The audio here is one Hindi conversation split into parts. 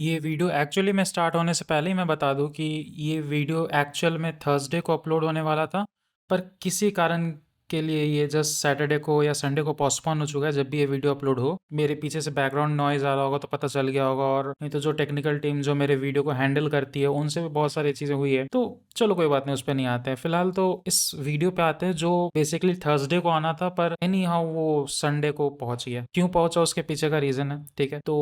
ये वीडियो एक्चुअली में स्टार्ट होने से पहले ही मैं बता दूं कि ये वीडियो एक्चुअल में थर्सडे को अपलोड होने वाला था, पर किसी कारण के लिए ये जस्ट सैटरडे को या संडे को पोस्टपोन हो चुका है। जब भी ये वीडियो अपलोड हो, मेरे पीछे से बैकग्राउंड नॉइज आ रहा होगा तो पता चल गया होगा, और नहीं तो जो टेक्निकल टीम जो मेरे वीडियो को हैंडल करती है उनसे भी बहुत सारी चीज़ें हुई है। तो चलो कोई बात नहीं, उस पर नहीं आते हैं फिलहाल। तो इस वीडियो पे आते हैं जो बेसिकली थर्सडे को आना था, पर एनी हाउ वो संडे को पहुंच गया। क्यों पहुंचा उसके पीछे का रीजन है, ठीक है। तो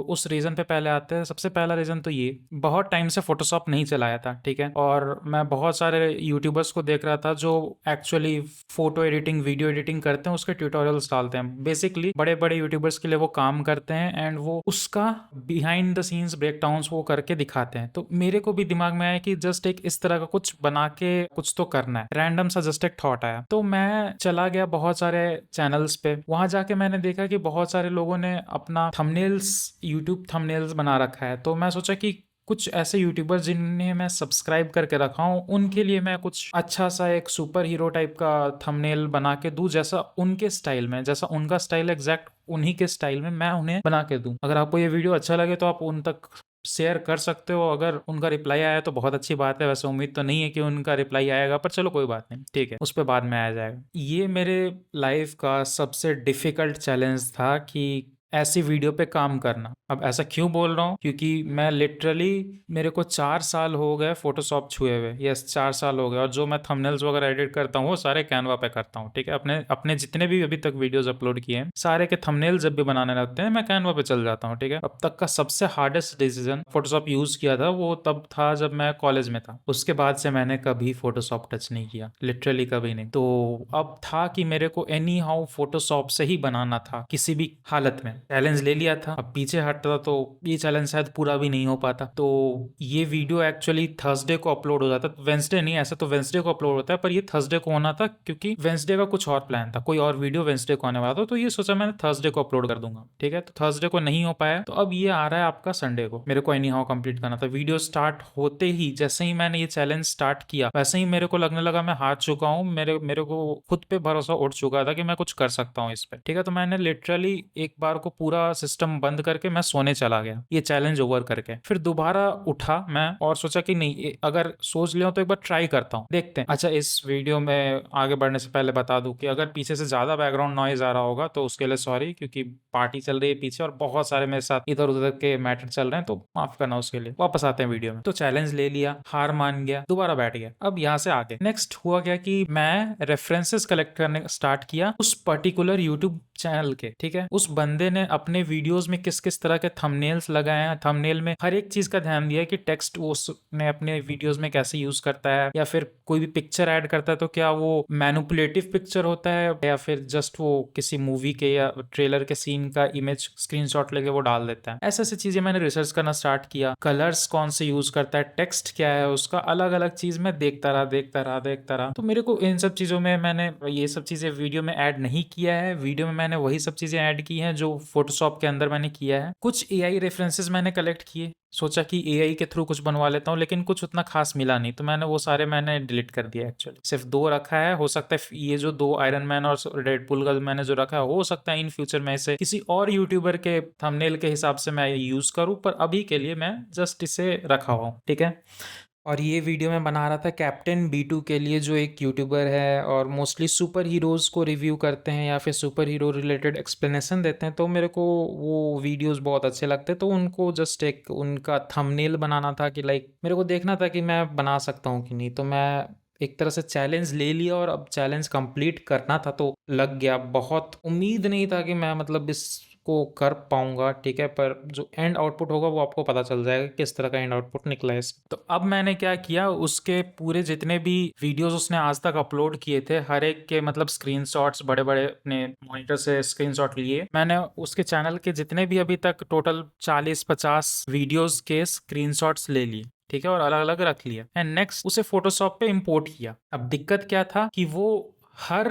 उस रीजन पे पहले आते हैं। सबसे पहला रीजन तो ये, बहुत टाइम से फोटोशॉप नहीं चलाया था, ठीक है। और मैं बहुत सारे यूट्यूबर्स को देख रहा था जो actually photo editing video editing करते हैं, उसके ट्यूटोरियल्स डालते हैं। बेसिकली बड़े बड़े यूट्यूबर्स के लिए वो काम करते हैं एंड वो उसका बिहाइंड द सीन्स ब्रेकडाउन्स वो करके दिखाते हैं। तो मेरे को भी दिमाग में आया कि जस्ट एक इस तरह का कुछ बना के कुछ तो करना है। रैंडम सा जस्ट एक थॉट आया, तो मैं चला गया बहुत सारे चैनल्स पे। वहां जाके मैंने देखा कि बहुत सारे लोगों ने अपना थंबनेल्स, यूट्यूब थंबनेल्स बना रखा है। तो मैं सोचा कि कुछ ऐसे यूट्यूबर जिन्हें मैं सब्सक्राइब करके रखा हूँ, उनके लिए मैं कुछ अच्छा सा एक सुपर हीरो टाइप का थंबनेल बना के दूं, जैसा उनके स्टाइल में, जैसा उनका स्टाइल एग्जैक्ट उन्हीं के स्टाइल में मैं उन्हें बना के दूं। अगर आपको ये वीडियो अच्छा लगे तो आप उन तक शेयर कर सकते हो। अगर उनका रिप्लाई आया तो बहुत अच्छी बात है। वैसे उम्मीद तो नहीं है कि उनका रिप्लाई आएगा, पर चलो कोई बात नहीं, ठीक है, उस पर बाद में आया जाएगा। ये मेरे लाइफ का सबसे डिफिकल्ट चैलेंज था कि ऐसी वीडियो पे काम करना। अब ऐसा क्यों बोल रहा हूँ, क्योंकि मैं लिटरली, मेरे को 4 साल हो गए फोटोशॉप छुए हुए। यस, 4 साल हो गए। और जो मैं थंबनेल्स वगैरह एडिट करता हूँ वो सारे कैनवा पे करता हूँ, ठीक है। अपने अपने जितने भी अभी तक वीडियोस अपलोड किए हैं, सारे के थंबनेल जब भी बनाने लगते हैं मैं कैनवा पे चल जाता हूँ, ठीक है। अब तक का सबसे हार्डेस्ट डिसीजन फोटोशॉप यूज किया था वो तब था जब मैं कॉलेज में था। उसके बाद से मैंने कभी फोटोशॉप टच नहीं किया, लिटरली कभी नहीं। तो अब था कि मेरे को एनी हाउ फोटोशॉप से ही बनाना था किसी भी हालत में। चैलेंज ले लिया था, अब पीछे हटता तो ये चैलेंज शायद पूरा भी नहीं हो पाता। तो ये वीडियो एक्चुअली थर्सडे को अपलोड हो जाता, वेंसडे नहीं, ऐसा तो वेंसडे को अपलोड होता है, पर ये थर्सडे को होना था क्योंकि वेंसडे का कुछ और प्लान था, कोई और वीडियो वेंसडे को आने वाला था। तो ये सोचा मैंने थर्सडे को अपलोड कर दूंगा, ठीक है। तो थर्सडे को नहीं हो पाया, तो अब ये आ रहा है आपका संडे को। मेरे को एनी हाउ कंप्लीट करना था। वीडियो स्टार्ट होते ही, जैसे ही मैंने ये चैलेंज स्टार्ट किया, वैसे ही मेरे को लगने लगा मैं हार चुका हूँ। मेरे मेरे को खुद पे भरोसा उठ चुका था कि मैं कुछ कर सकता हूँ इस पे, ठीक है। तो मैंने लिटरली एक बार को पूरा सिस्टम बंद करके मैं सोने चला गया, ये चैलेंज ओवर करके। फिर दोबारा उठा मैं और सोचा कि नहीं, अगर सोच लिया तो एक बार ट्राई करता हूँ, देखते हैं। अच्छा, इस वीडियो में आगे बढ़ने से पहले बता दूं कि अगर पीछे से ज्यादा बैकग्राउंड नॉइज आ रहा होगा तो उसके लिए सॉरी, क्योंकि पार्टी चल रही है पीछे और बहुत सारे मेरे साथ इधर उधर के मैटर चल रहे हैं, तो माफ करना उसके लिए। वापस आते हैं वीडियो में। तो चैलेंज ले लिया, हार मान गया, दोबारा बैठ गया। अब यहाँ से आगे नेक्स्ट हुआ क्या कि मैं रेफरेंसेस कलेक्ट करने स्टार्ट किया उस पर्टिकुलर यूट्यूब चैनल के, ठीक है। उस बंदे ने अपने वीडियोस में किस किस तरह के थंबनेल्स लगाए हैं, थंबनेल में हर एक चीज का ध्यान दिया है कि टेक्स्ट वो उसने अपने वीडियोस में कैसे यूज करता है, या फिर कोई भी पिक्चर ऐड करता है तो क्या वो मैनिपुलेटिव पिक्चर होता है या फिर जस्ट वो किसी मूवी के या ट्रेलर के सीन का इमेज स्क्रीनशॉट लेके वो डाल देता है। ऐसे ऐसी चीजें मैंने रिसर्च करना स्टार्ट किया। कलर्स कौन से यूज करता है, टेक्स्ट क्या है उसका, अलग अलग चीज मैं देखता रहा। तो मेरे को इन सब चीजों में, मैंने ये सब चीजें वीडियो में ऐड नहीं किया है। वीडियो में मैंने वही सब चीजें ऐड की हैं जो फोटोशॉप के अंदर मैंने किया है। कुछ एआई रेफरेंसेस मैंने कलेक्ट किए, सोचा कि एआई के थ्रू कुछ बनवा लेता हूँ, लेकिन कुछ उतना खास मिला नहीं, तो मैंने वो सारे मैंने डिलीट कर दिया। एक्चुअली सिर्फ 2 रखा है। हो सकता है ये जो 2 आयरन मैन और डेडपुल का मैंने जो रखा है, हो सकता है इन फ्यूचर में इसे किसी और यूट्यूबर के थंबनेल के हिसाब से मैं यूज करूँ, पर अभी के लिए मैं जस्ट इसे रखा हुआ हूँ, ठीक है। और ये वीडियो मैं बना रहा था कैप्टन B2 के लिए, जो एक यूट्यूबर है और मोस्टली सुपर हीरोज़ को रिव्यू करते हैं या फिर सुपर हीरो रिलेटेड एक्सप्लेनेशन देते हैं। तो मेरे को वो वीडियोस बहुत अच्छे लगते हैं, तो उनको जस्ट एक उनका थंबनेल बनाना था कि लाइक मेरे को देखना था कि मैं बना सकता हूँ कि नहीं। तो मैं एक तरह से चैलेंज ले लिया और अब चैलेंज कंप्लीट करना था, तो लग गया। बहुत उम्मीद नहीं था कि मैं मतलब इसको कर पाऊंगा, ठीक है। पर जो एंड आउटपुट होगा वो आपको पता चल जाएगा किस तरह का एंड आउटपुट निकला है इसका। तो अब मैंने क्या किया, उसके पूरे जितने भी वीडियोस उसने आज तक अपलोड किए थे, हर एक के मतलब स्क्रीनशॉट्स बड़े बड़े अपने मॉनिटर से स्क्रीनशॉट लिए मैंने। उसके चैनल के जितने भी अभी तक टोटल 40-50 वीडियोस के स्क्रीनशॉट्स ले लिए, ठीक है, और अलग अलग रख लिया। एंड नेक्स्ट उसे फोटोशॉप पे इंपोर्ट किया। अब दिक्कत क्या था कि वो हर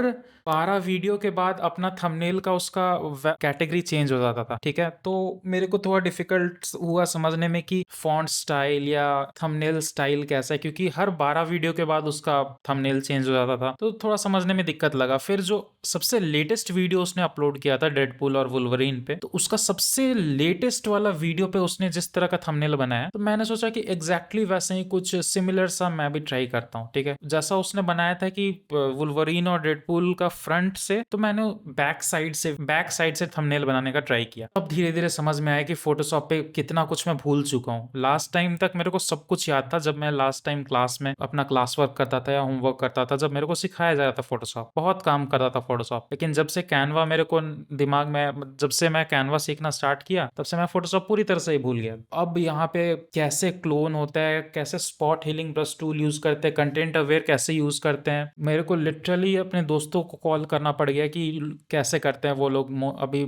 12 वीडियो के बाद अपना थंबनेल का उसका कैटेगरी चेंज हो जाता था, ठीक है। तो मेरे को थोड़ा डिफिकल्ट हुआ समझने में कि फॉन्ट स्टाइल या थंबनेल स्टाइल कैसा है, क्योंकि हर 12 वीडियो के बाद उसका थंबनेल चेंज हो जाता था, तो थोड़ा समझने में दिक्कत लगा। फिर जो सबसे लेटेस्ट वीडियो उसने अपलोड किया था डेडपूल और वुल्वरीन पे, तो उसका सबसे लेटेस्ट वाला वीडियो पे उसने जिस तरह का थंबनेल बनाया, तो मैंने सोचा कि एग्जैक्टली वैसे ही कुछ सिमिलर सा मैं भी ट्राई करता हूँ, ठीक है। जैसा उसने बनाया था कि वुल्वरीन और डेडपूल का फ्रंट से, तो मैंने बैक साइड से थंबनेल बनाने का ट्राई किया। अब धीरे धीरे समझ में आया कि फोटोशॉप पे कितना कुछ मैं भूल चुका हूँ। लास्ट टाइम तक मेरे को सब कुछ याद था, जब मैं लास्ट टाइम क्लास में अपना क्लास वर्क करता था या होमवर्क करता था, जब मेरे को सिखाया जा रहा था फोटोशॉप, बहुत काम करता था फोटोशॉप। लेकिन जब से कैनवा मेरे को दिमाग में, जब से मैं कैनवा सीखना स्टार्ट किया, तब से मैं फोटोशॉप पूरी तरह से ही भूल गया। अब यहाँ पे कैसे क्लोन होता है, कैसे spot healing brush tool use करते हैं, कंटेंट अवेयर कैसे यूज करते हैं, मेरे को लिटरली अपने दोस्तों को कॉल करना पड़ गया कि कैसे करते हैं वो लोग। अभी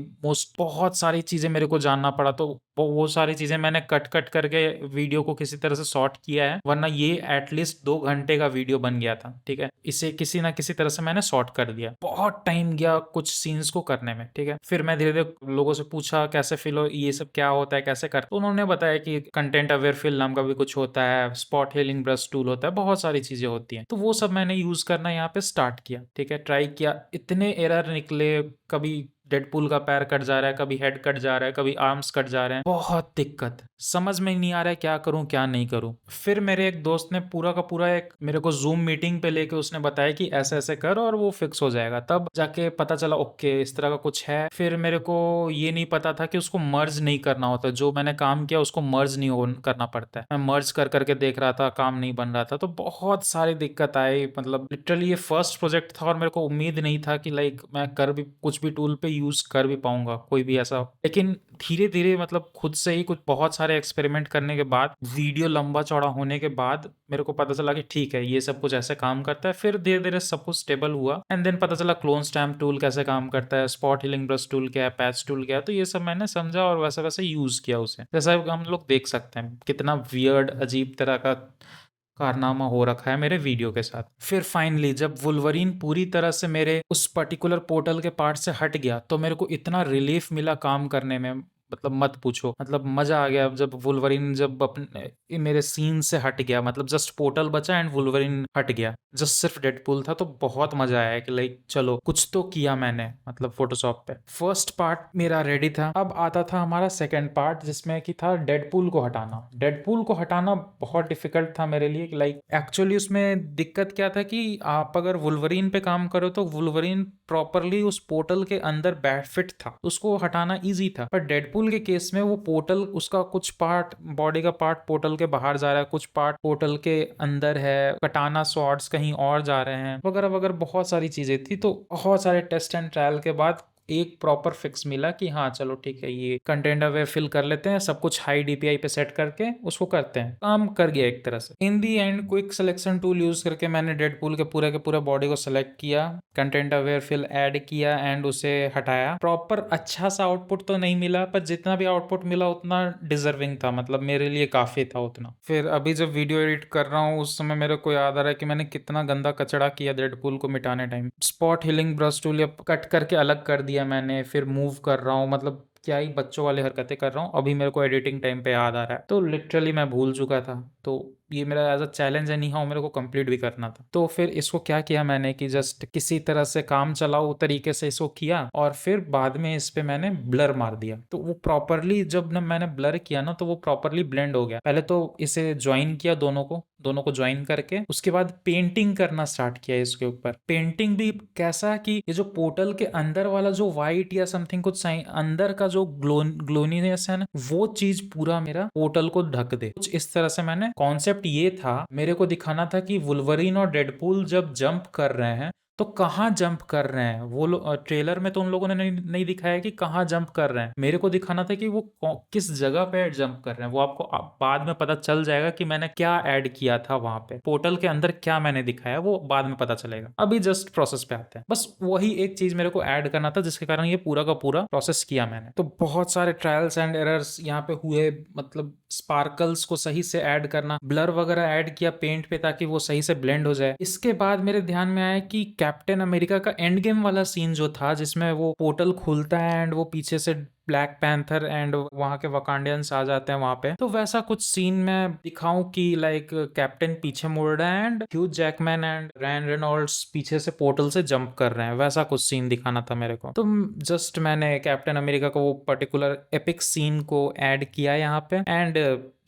बहुत सारी चीजें मेरे को जानना पड़ा, तो वो सारी चीजें मैंने कट कट करके वीडियो को किसी तरह से शॉर्ट किया है, वरना ये एटलीस्ट 2 घंटे का वीडियो बन गया था, ठीक है। इसे किसी ना किसी तरह से मैंने शॉर्ट कर दिया। बहुत टाइम गया कुछ सीन्स को करने में, ठीक है। फिर मैं धीरे धीरे लोगों से पूछा कैसे फिल हो, ये सब क्या होता है, कैसे कर, तो उन्होंने बताया कि कंटेंट अवेयर फिल नाम का भी कुछ होता है, स्पॉट हीलिंग ब्रश टूल होता है, बहुत सारी चीजें होती हैं। तो वो सब मैंने यूज करना यहाँ पे स्टार्ट किया, ठीक है। ट्राई किया, इतने एरर निकले, कभी डेडपूल का पैर कट जा रहा है, कभी हेड कट जा रहा है, कभी आर्म्स कट जा रहे हैं, बहुत दिक्कत, समझ में नहीं आ रहा है क्या करूं क्या नहीं करूं। फिर मेरे एक दोस्त ने पूरा का पूरा एक मेरे को जूम मीटिंग पे लेके उसने बताया कि ऐसे ऐसे कर और वो फिक्स हो जाएगा, तब जाके पता चला ओके इस तरह का कुछ है। फिर मेरे को ये नहीं पता था कि उसको मर्ज नहीं करना होता, जो मैंने काम किया उसको मर्ज नहीं करना पड़ता है। मैं मर्ज कर करके देख रहा था, काम नहीं बन रहा था, तो बहुत सारी दिक्कत आई। मतलब लिटरली ये फर्स्ट प्रोजेक्ट था और मेरे को उम्मीद नहीं था कि लाइक मैं कर भी कुछ भी टूल पे यूज कर भी पाऊंगा कोई भी ऐसा। लेकिन धीरे धीरे मतलब खुद से ही कुछ बहुत सारे एक्सपेरिमेंट करने के बाद, वीडियो लंबा चौड़ा होने के बाद मेरे को पता चला कि ठीक है ये सब कुछ ऐसे काम करता है। फिर धीरे धीरे सब कुछ स्टेबल हुआ, एंड देन पता चला क्लोन स्टैम्प टूल कैसे काम करता है, स्पॉट हीलिंग ब्रश टूल क्या है, पैच टूल क्या है, तो ये सब मैंने समझा और वैसे वैसे यूज किया उसे। जैसा हम लोग देख सकते हैं कितना वियर्ड अजीब तरह का कारनामा हो रखा है मेरे वीडियो के साथ। फिर फाइनली जब वुल्वरीन पूरी तरह से मेरे उस पर्टिकुलर पोर्टल के पार्ट से हट गया, तो मेरे को इतना रिलीफ मिला काम करने में, मतलब मत पूछो। मतलब मजा आ गया जब वुल्वरीन जब अपने मेरे सीन से हट गया, मतलब जस्ट पोर्टल बचा एंड वुल्वरीन हट गया, जस्ट सिर्फ डेडपूल था। तो बहुत मजा आया कि लाइक चलो कुछ तो किया मैंने, मतलब फोटोशॉप पे। फर्स्ट पार्ट मेरा रेडी था, अब आता था हमारा सेकेंड पार्ट, जिसमें कि था डेडपूल को हटाना। डेडपूल को हटाना बहुत डिफिकल्ट था मेरे लिए, लाइक एक्चुअली उसमें दिक्कत क्या था कि आप अगर वुल्वरीन पे काम करो तो वुल्वरीन प्रॉपरली उस पोर्टल के अंदर बैट फिट था, उसको हटाना इजी था। पर डेडपूल के केस में वो पोर्टल, उसका कुछ पार्ट, बॉडी का पार्ट पोर्टल के बाहर जा रहा है, कुछ पार्ट पोर्टल के अंदर है, कटाना स्वॉर्ड्स कहीं और जा रहे हैं, वगैरह वगैरह बहुत सारी चीजें थी। तो बहुत सारे टेस्ट एंड ट्रायल के बाद एक प्रॉपर फिक्स मिला कि हाँ चलो ठीक है, ये कंटेंट अवेयर फिल कर लेते हैं, सब कुछ हाई डीपीआई पे सेट करके उसको करते हैं। काम कर गया एक तरह से। In the end quick selection tool use करके मैंने डेडपूल के पूरे बॉडी को सेलेक्ट किया, कंटेंट अवेयर फिल ऐड किया एंड उसे हटाया। प्रॉपर अच्छा सा आउटपुट तो नहीं मिला, पर जितना भी आउटपुट मिला उतना डिजर्विंग था, मतलब मेरे लिए काफी था उतना। फिर अभी जब वीडियो एडिट कर रहा हूँ उस समय मेरे को याद आ रहा है कि मैंने कितना गंदा कचड़ा किया डेडपूल को मिटाने time. Spot healing brush tool या कट करके अलग कर दिया मैंने, फिर मूव कर रहा हूँ, मतलब क्या ही बच्चों वाली हरकतें कर रहा हूँ। अभी मेरे को एडिटिंग टाइम पे याद आ रहा है, तो लिटरली मैं भूल चुका था। तो ये मेरा एज अ चैलेंज है, नहीं हाँ मेरे को कंप्लीट भी करना था। तो फिर इसको क्या किया मैंने कि जस्ट किसी तरह से काम चलाओ तरीके से इसको किया, और फिर बाद में इस पे मैंने ब्लर मार दिया। तो वो प्रॉपरली जब ना मैंने ब्लर किया ना, तो वो प्रॉपरली ब्लेंड हो गया। पहले तो इसे ज्वाइन किया, दोनों को ज्वाइन करके उसके बाद पेंटिंग करना स्टार्ट किया इसके ऊपर। पेंटिंग भी कैसा कि ये जो पोर्टल के अंदर वाला जो व्हाइट या समथिंग कुछ अंदर का जो ग्लोनीनेस है ना, वो चीज पूरा मेरा पोर्टल को ढक दे, कुछ इस तरह से मैंने कॉन्सेप्ट। ये था मेरे को दिखाना था कि वुल्वरीन और डेडपूल जब जंप कर रहे हैं तो कहाँ जंप कर रहे हैं वो लोग। ट्रेलर में तो उन लोगों ने नहीं दिखाया कि कहाँ जंप कर रहे हैं, मेरे को दिखाना था कि वो किस जगह पे जंप कर रहे हैं। वो आपको बाद में पता चल जाएगा कि मैंने क्या ऐड किया था वहां पे, पोर्टल के अंदर क्या मैंने दिखाया वो बाद में पता चलेगा। अभी जस्ट प्रोसेस पे आते हैं, बस वही एक चीज मेरे को ऐड करना था जिसके कारण ये पूरा का पूरा प्रोसेस किया मैंने। तो बहुत सारे ट्रायल्स एंड एरर्स यहाँ पे हुए, मतलब स्पार्कल्स को सही से ऐड करना, ब्लर वगैरह ऐड किया पेंट पे ताकि वो सही से ब्लेंड हो जाए। इसके बाद मेरे ध्यान में आया कि कैप्टन अमेरिका का एंड गेम वाला सीन जो था जिसमें वो पोर्टल खुलता है एंड वो पीछे से ब्लैक पैंथर एंड वहां के वकांडियंस आ जाते हैं वहां पे, तो वैसा कुछ सीन मैं दिखाऊं कि लाइक कैप्टन पीछे मुड़ रहा है and Hugh Jackman and ran Reynolds पीछे से पोर्टल से जंप कर रहे हैं, वैसा कुछ सीन दिखाना था मेरे को। तो जस्ट मैंने कैप्टन अमेरिका का वो पर्टिकुलर एपिक सीन को ऐड किया यहाँ पे एंड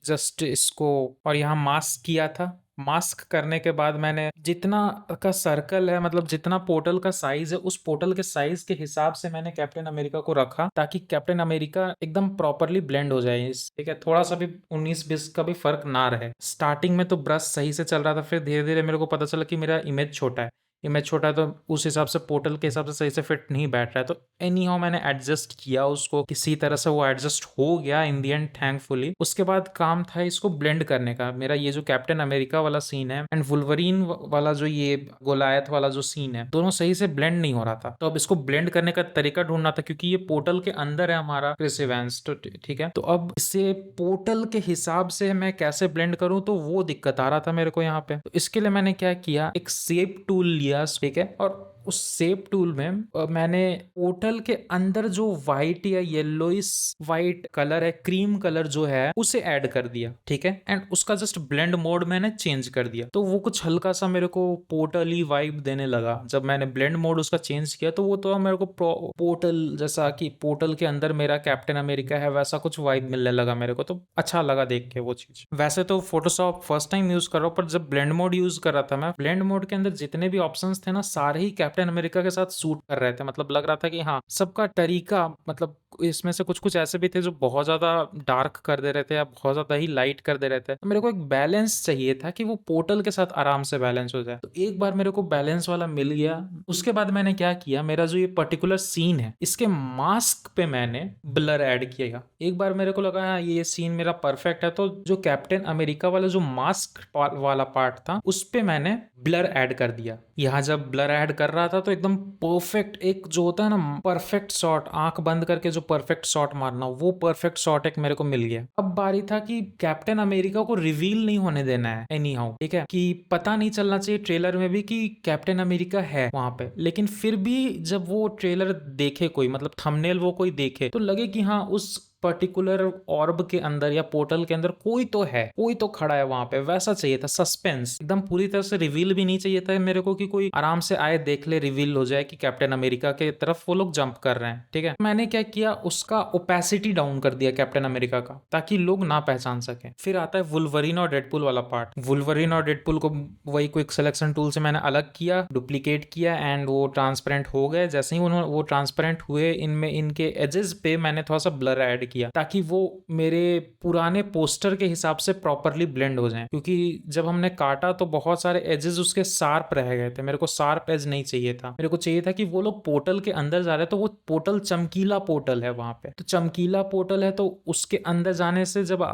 जस्ट इसको, और यहाँ मास्क किया था। मास्क करने के बाद मैंने जितना का सर्कल है, मतलब जितना पोर्टल का साइज है, उस पोर्टल के साइज के हिसाब से मैंने कैप्टन अमेरिका को रखा ताकि कैप्टन अमेरिका एकदम प्रॉपरली ब्लेंड हो जाए। ठीक है, थोड़ा सा भी 19-20 का भी फर्क ना रहे। स्टार्टिंग में तो ब्रश सही से चल रहा था, फिर धीरे धीरे मेरे को पता चला कि मेरा इमेज छोटा है। इमेज छोटा है तो उस हिसाब से पोर्टल के हिसाब से सही से फिट नहीं बैठ रहा है, तो एनी हाउ मैंने एडजस्ट किया उसको, किसी तरह से वो एडजस्ट हो गया इन दी एंड थैंकफुली। उसके बाद काम था इसको ब्लेंड करने का। मेरा ये जो कैप्टन अमेरिका वाला सीन है एंड वुल्वरीन वाला जो ये गोलायत वाला जो सीन है, दोनों सही से ब्लेंड नहीं हो रहा था। तो अब इसको ब्लेंड करने का तरीका ढूंढना था क्योंकि ये पोर्टल के अंदर है हमारा क्रिस इवेंस, तो ठीक है। तो अब इसे पोर्टल के हिसाब से मैं कैसे ब्लेंड करूं, तो वो दिक्कत आ रहा था मेरे को यहाँ पे। तो इसके लिए मैंने क्या किया, एक शेप टूल लिया, ठीक है, और उस शेप टूल में मैंने पोर्टल के अंदर जो व्हाइट या येलोइस व्हाइट कलर है, क्रीम कलर जो है, उसे ऐड कर दिया। ठीक है, एंड उसका जस्ट ब्लेंड मोड मैंने चेंज कर दिया, तो वो कुछ हल्का सा मेरे को पोर्टली वाइब देने लगा। जब मैंने ब्लेंड मोड उसका चेंज किया तो वो तो मेरे को पोर्टल जैसा कि पोर्टल के अंदर मेरा कैप्टन अमेरिका है वैसा कुछ वाइब मिलने लगा मेरे को, तो अच्छा लगा देख के वो चीज। वैसे तो फोटोशॉप फर्स्ट टाइम यूज कर रहा हूँ, पर जब ब्लेंड मोड यूज कर रहा था मैं, ब्लेंड मोड के अंदर जितने भी ऑप्शंस थे ना, सारे ही कैप्टन अमेरिका के साथ सूट कर रहे थे। मतलब लग रहा था कि हाँ, सबका तरीका, मतलब इसमें से कुछ कुछ ऐसे भी थे जो बहुत ज्यादा डार्क कर दे रहे थे या बहुत ज्यादा ही लाइट कर दे रहे थे। तो मेरे को एक बैलेंस चाहिए था कि वो पोर्टल के साथ आराम से बैलेंस हो जाए। तो एक बार मेरे को बैलेंस वाला मिल गया। उसके बाद मैंने क्या किया, मेरा जो ये पर्टिकुलर सीन है, इसके मास्क पे मैंने ब्लर ऐड किया। एक बार मेरे को लगा हाँ, ये सीन मेरा परफेक्ट है, तो जो कैप्टन अमेरिका वाला जो मास्क वाला पार्ट था, उस पे मैंने ब्लर ऐड कर दिया। यहाँ जब ब्लर ऐड कर रहा था तो एकदम परफेक्ट, एक जो होता है ना परफेक्ट शॉट, आंख बंद करके जो परफेक्ट शॉट मारना, वो परफेक्ट शॉट एक मेरे को मिल गया। अब बारी था कि कैप्टन अमेरिका को रिवील नहीं होने देना है एनी हाउ, ठीक है, कि पता नहीं चलना चाहिए ट्रेलर में भी कि कैप्टन अमेरिका है वहां पे। लेकिन फिर भी जब वो ट्रेलर देखे कोई, मतलब थंबनेल वो कोई देखे, तो लगे कि हाँ, उस पर्टिकुलर ऑर्ब के अंदर या पोर्टल के अंदर कोई तो है, कोई तो खड़ा है वहां पे, वैसा चाहिए था। सस्पेंस एकदम पूरी तरह से रिवील भी नहीं चाहिए था मेरे को कि कोई आराम से आए देख ले, रिवील हो जाए कि कैप्टन अमेरिका के तरफ वो लोग जंप कर रहे हैं। ठीक है, मैंने क्या किया, उसका ओपेसिटी डाउन कर दिया कैप्टन अमेरिका का, ताकि लोग ना पहचान सके। फिर आता है वुल्वरीन और डेडपुल वाला पार्ट। वुल्वरीन और डेडपुल को वही क्विक सिलेक्शन टूल से मैंने अलग किया, डुप्लीकेट किया एंड वो ट्रांसपेरेंट हो गए। जैसे ही उन्होंने वो ट्रांसपेरेंट हुए, इनमें इनके एजेस पे मैंने थोड़ा सा ब्लर ऐड किया ताकि वो मेरे पुराने पोस्टर के हिसाब से प्रॉपरली ब्लेंड हो जाएं। क्योंकि जब हमने काटा तो बहुत सारे एजेस उसके शार्प रह गए थे, मेरे को शार्प एज नहीं चाहिए था। मेरे को चाहिए था कि वो लोग पोर्टल के अंदर जा रहे हैं तो वो पोर्टल चमकीला पोर्टल है वहां पे, तो चमकीला पोर्टल है तो उसके अंदर जाने से जब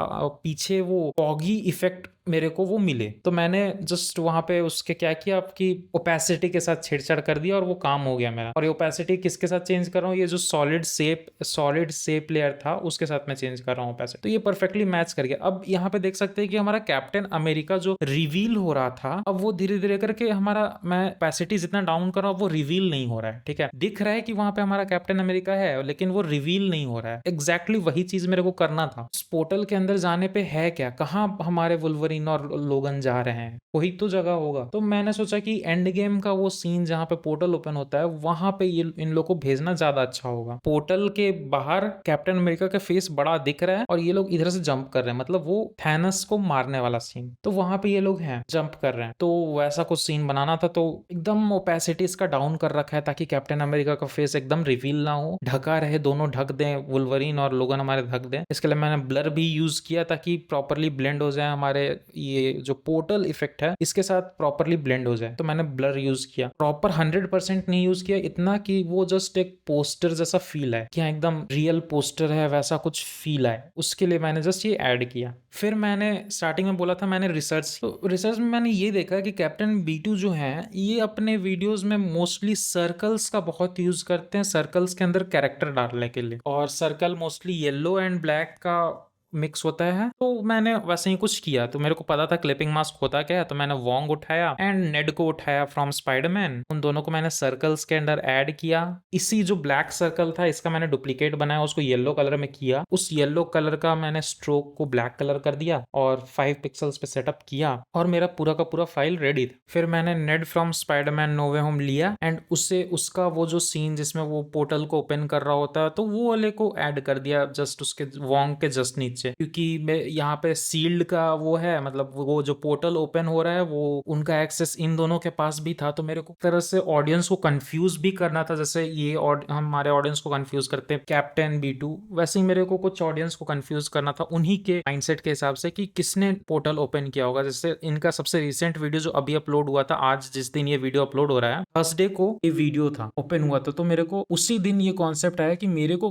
पीछे वो फॉगी इफेक्ट मेरे को वो मिले, तो मैंने जस्ट वहां पे उसके क्या किया, आपकी ओपेसिटी के साथ छेड़छाड़ कर दिया और वो काम हो गया मेरा। और ये ओपेसिटी किसके साथ चेंज कर रहा हूँ, ये जो सॉलिड शेप लेयर था उसके साथ मैं चेंज कर रहा हूँ ओपेसिटी, तो ये परफेक्टली मैच कर गया। अब यहाँ पे देख सकते हैं कि हमारा कैप्टन अमेरिका जो रिवील हो रहा था, अब वो धीरे धीरे करके हमारा, मैं ओपेसिटी जितना डाउन कर रहा हूँ वो रिवील नहीं हो रहा है। ठीक है, दिख रहा है कि वहां पे हमारा कैप्टन अमेरिका है, लेकिन वो रिवील नहीं हो रहा है। एग्जैक्टली वही चीज मेरे को करना था। इस पोर्टल के अंदर जाने पे है क्या, कहाँ हमारे वुल्वरीन और लोगन जा रहे हैं, वही तो जगह होगा। तो मैंने सोचा कि एंड गेम का वो सीन जहां पे पोर्टल ओपन होता है, वहां पे ये इन लोग को भेजना ज्यादा अच्छा होगा। पोर्टल के बाहर कैप्टन अमेरिका का फेस बड़ा दिख रहा है और ये लोग इधर से जंप कर रहे हैं, मतलब वो थैनस को मारने वाला सीन, तो वहां पे ये लोग हैं, जंप कर रहे हैं। तो वैसा कुछ सीन बनाना था, तो एकदम ओपेसिटी इसका डाउन कर रखा है ताकि कैप्टन अमेरिका का फेस एकदम रिवील ना हो, ढका रहे, दोनों ढक दें, वुल्वरीन और लोगन हमारे ढक दें। इसके लिए मैंने ब्लर भी यूज किया ताकि प्रॉपरली ब्लेंड हो जाए हमारे ये जो पोर्टल इफेक्ट है इसके साथ प्रॉपरली ब्लेंड हो जाए। तो मैंने ब्लर यूज किया, प्रॉपर 100% नहीं यूज किया, इतना कि वो जस्ट एक पोस्टर जैसा फील है कि हाँ एकदम रियल पोस्टर है वैसा कुछ फील है, उसके लिए मैंने जस्ट ये ऐड किया। फिर मैंने स्टार्टिंग में बोला था मैंने रिसर्च, तो रिसर्च में मैंने ये देखा कि कैप्टन B2 जो है ये अपने वीडियोस में मोस्टली सर्कल्स का बहुत यूज करते हैं, सर्कल्स के अंदर कैरेक्टर डालने के लिए। और circle mostly yellow and black का मिक्स होता है। तो मैंने वैसे ही कुछ किया, तो मेरे को पता था क्लिपिंग मास्क होता क्या है, तो मैंने वोंग उठाया एंड नेड को उठाया फ्रॉम स्पाइडरमैन। उन दोनों को मैंने सर्कल्स के अंदर ऐड किया। इसी जो ब्लैक सर्कल था इसका मैंने डुप्लीकेट बनाया, उसको येलो कलर में किया। उस येलो कलर का मैंने स्ट्रोक को ब्लैक कलर कर दिया और 5 पिक्सल्स पे सेटअप किया और मेरा पूरा का पूरा फाइल रेडी था। फिर मैंने Ned from Spiderman no way home लिया एंड उससे उसका वो जो सीन जिसमें वो पोर्टल को ओपन कर रहा होता है, तो वो वाले को ऐड कर दिया जस्ट उसके वोंग के जस्ट नीचे, क्योंकि मैं यहाँ पे सील्ड का वो है, मतलब वो जो पोर्टल ओपन हो रहा है वो उनका एक्सेस इन दोनों के पास भी था। तो मेरे को तरह से ऑडियंस को कंफ्यूज भी करना था, जैसे ये हमारे ऑडियंस को कंफ्यूज करते हैं कैप्टन B2, वैसे ही मेरे को कुछ ऑडियंस को कंफ्यूज करना था उन्हीं के माइंडसेट के हिसाब से कि किसने पोर्टल ओपन किया होगा। जैसे इनका सबसे रिसेंट वीडियो जो अभी अपलोड हुआ था, आज जिस दिन ये वीडियो अपलोड हो रहा है, थर्सडे को ये वीडियो था, ओपन हुआ था। तो मेरे को उसी दिन ये कॉन्सेप्ट आया कि मेरे को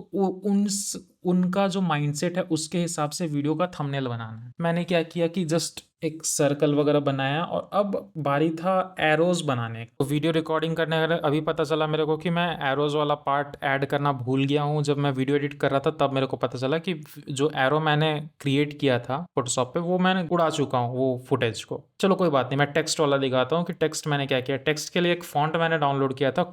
उनका जो माइंडसेट है उसके हिसाब से वीडियो का थंबनेल बनाना है। मैंने क्या किया कि जस्ट एक सर्कल वगैरह बनाया और अब बारी था एरोज बनाने। तो वीडियो रिकॉर्डिंग करने का अभी पता चला मेरे को कि मैं एरोज वाला पार्ट ऐड करना भूल गया हूँ। जब मैं वीडियो एडिट कर रहा था तब मेरे को पता चला कि जो एरो मैंने क्रिएट किया था फोटोशॉप पे वो मैंने उड़ा चुका हूँ वो फुटेज को। चलो कोई बात नहीं, मैं टेक्स्ट वाला दिखाता हूँ कि टेक्स्ट मैंने क्या किया। टेक्स्ट के लिए एक फॉन्ट मैंने डाउनलोड किया था,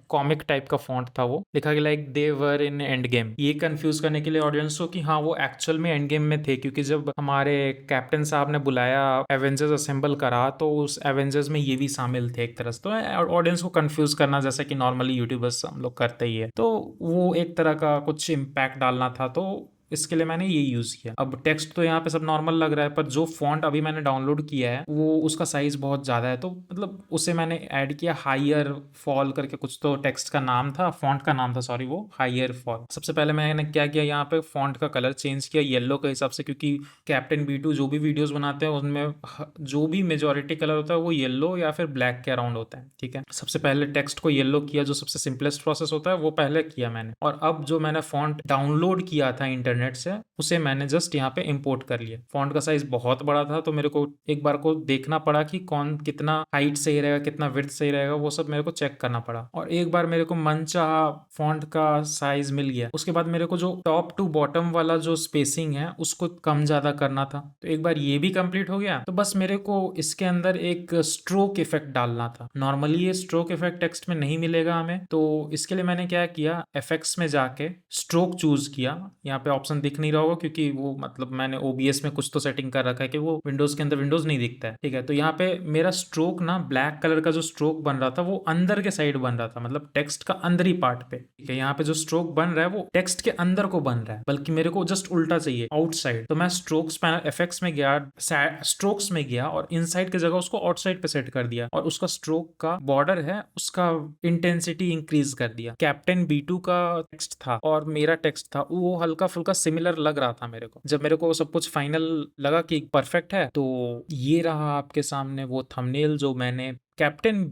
कॉमिक टाइप का फॉन्ट था वो, लिखा गया like they were in end game. ये कंफ्यूज करने के लिए ऑडियंस को कि हाँ वो एक्चुअल में एंड गेम में थे, क्योंकि जब हमारे कैप्टन साहब ने बुलाया एवेंजर्स असेंबल करा तो उस एवेंजर्स में ये भी शामिल थे एक तरह से। तो ऑडियंस को कंफ्यूज करना जैसे कि नॉर्मली यूट्यूबर्स हम लोग करते ही है, तो वो एक तरह का कुछ इम्पैक्ट डालना था, तो इसके लिए मैंने ये यूज किया। अब टेक्स्ट तो यहाँ पे सब नॉर्मल लग रहा है, पर जो फॉन्ट अभी मैंने डाउनलोड किया है वो उसका साइज बहुत ज्यादा है, तो मतलब उसे मैंने ऐड किया हायर फॉल करके, कुछ तो टेक्स्ट का नाम था, फॉन्ट का नाम था सॉरी, वो हायर फॉल। सबसे पहले मैंने क्या किया, यहाँ पे फॉन्ट का कलर चेंज किया येलो के हिसाब से, क्योंकि कैप्टन B2 जो भी वीडियोस बनाते हैं उनमें जो भी मेजोरिटी कलर होता है वो येलो या फिर ब्लैक के अराउंड होता है। ठीक है, सबसे पहले टेक्स्ट को येलो किया, जो सबसे सिंपलेस्ट प्रोसेस होता है वो पहले किया मैंने। और अब जो मैंने फॉन्ट डाउनलोड किया था इंटरनेट से उसे मैंने जस्ट यहाँ पे इंपोर्ट कर लिया। फॉन्ट का साइज बहुत बड़ा था, तो मेरे को एक बार को देखना पड़ा कि कौन कितना हाइट सही रहेगा, कितना विड्थ सही रहेगा, वो सब मेरे को चेक करना पड़ा। और एक बार मेरे को मनचाहा फॉन्ट का साइज मिल गया, उसके बाद मेरे को जो टॉप टू बॉटम वाला जो स्पेसिंग है उसको कम ज्यादा करना था। तो एक बार ये भी कंप्लीट हो गया, तो बस मेरे को इसके अंदर एक स्ट्रोक इफेक्ट डालना था। नॉर्मली ये स्ट्रोक इफेक्ट टेक्स्ट में नहीं मिलेगा हमें, तो इसके लिए मैंने क्या किया, एफेक्ट्स में जाके स्ट्रोक चूज किया। यहाँ पे ऑप्शन दिख नहीं रहा होगा क्योंकि वो मतलब मैंने OBS में कुछ तो सेटिंग कर रखा है कि वो विंडोज के अंदर विंडोज नहीं दिखता है। ठीक है, तो यहाँ पे मेरा स्ट्रोक ना ब्लैक कलर का जो स्ट्रोक बन रहा था वो अंदर के साइड बन रहा था, मतलब टेक्स्ट का अंदरी पार्ट पे। ठीक है, यहाँ पे जो स्ट्रोक बन रहा है वो टेक्स्ट के अंदर को बन रहा है, बल्कि मेरे को जस्ट उल्टा चाहिए, आउटसाइड। तो मैं स्ट्रोक्स पैनल इफेक्ट्स में गया, स्ट्रोक्स में गया और इनसाइड की जगह उसको आउटसाइड पे सेट कर दिया, और उसका स्ट्रोक का बॉर्डर है उसका इंटेंसिटी इंक्रीज कर दिया। कैप्टन B2 का टेक्स्ट था और मेरा टेक्स्ट था, वो हल्का फुल्का सिमिलर लग रहा था मेरे को। जब मेरे को सब कुछ फाइनल लगा कि परफेक्ट है, तो ये रहा आपके सामने वो थंबनेल जो मैंने कैप्टन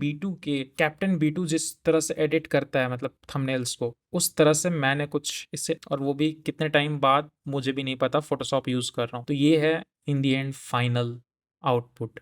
B2 जिस तरह से एडिट करता है, मतलब थंबनेल्स को, उस तरह से मैंने कुछ इसे, और वो भी कितने टाइम बाद मुझे भी नहीं पता, फोटोशॉप यूज कर रहा हूँ। तो ये है इन दी एंड फाइनल आउटपुट।